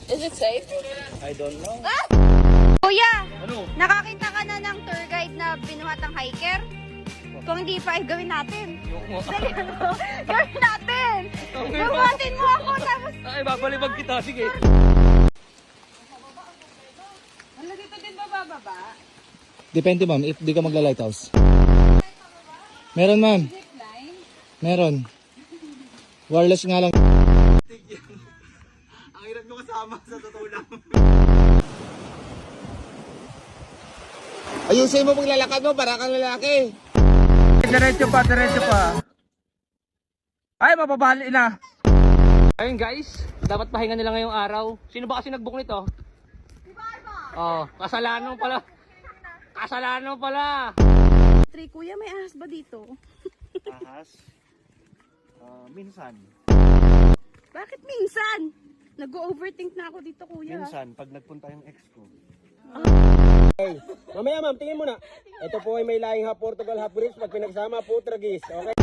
Is it safe? I don't know. Kuya, Ano? nakakita ka na ng tour guide na binuhatang hiker? Kung hindi pa, gawin natin. Dali mo. Gawin natin. Buhatin mo ako, tapos... Ay, babalibag kita. Sige. Wala dito din bababa? Depende ma'am, if di ka magla-lighthouse. Meron ma'am. Zipline? Meron. Wireless nga lang. Ang hirap mo kasama sa totoo lang. Ayusin mo paglalakad mo para kang lalaki. Diretso pa, diretso pa. Ay, mapabali na. Ayun guys, dapat pahinga nila ngayong araw. Sino ba kasi nag-book nito? Oh, kasalanan pala. Kasalanan pala. Kuya, may ahas ba dito? Ahas? Minsan. Bakit minsan? Nag-overthink na ako dito, kuya. Minsan, pag nagpunta yung ex ko. Mamaya ma'am, tingin mo na. Ito po ay may lahing half Portugal, half British. Pag pinagsama po, tragis. Okay?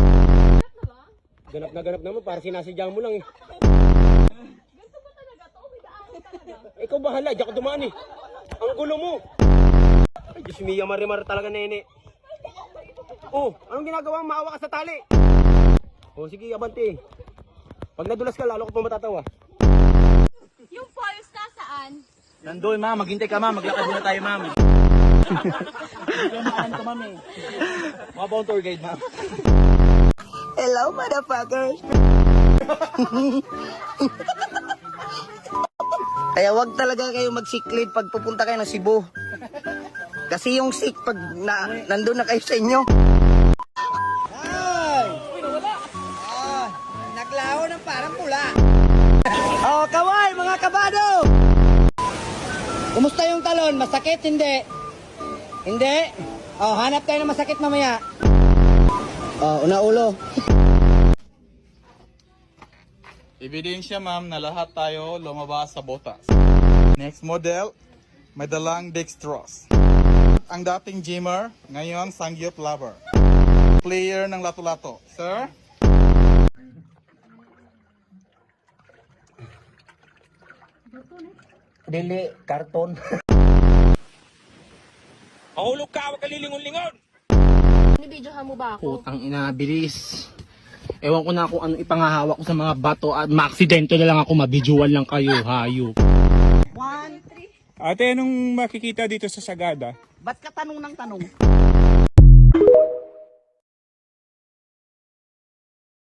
Ganap na ganap naman, para sinasadya mo lang eh. Ikaw bahala, diyan ka dumaan eh. Ang gulo mo. Ay, Diyos mia, marimar talaga nene. Oh, anong ginagawa mo? Maawa ka sa tali. Oh, sige, abante. Pag nadulas ka, lalo ko pa matatawa. Yung falls nasaan? Nandoon ma'am, maghintay ka ma'am, maglakad muna tayo ma'am. Kumaan ka ma'am eh. Mga ba tour guide ma'am? Hello, motherfuckers. Kaya wag talaga kayo mag-sick leave pag pupunta kayo ng Cebu. Kasi yung sick pag nandun na kayo sa inyo. Ay! Naglaho ng parang pula. Oh, kaway mga kabado! Kumusta yung talon? Masakit? Hindi? Hindi? Oh, hanap tayo ng masakit mamaya. Oh, una ulo. Ebidensya ma'am na lahat tayo lumabas sa botas. Next model, may dalang dextrose. Ang dating gymmer, ngayon sangyup lover. Player ng lato-lato. Sir? Dili, karton. Mahulog ka, huwag ka lilingon-lingon! Nibidyohan mo ba ako? Putang ina, bilis. Ewan ko na kung ano ipangahawak ko sa mga bato at maaksidente na lang ako, mabidyoan lang kayo, hayop. Ate, anong makikita dito sa Sagada? Ba't ka tanong ng tanong?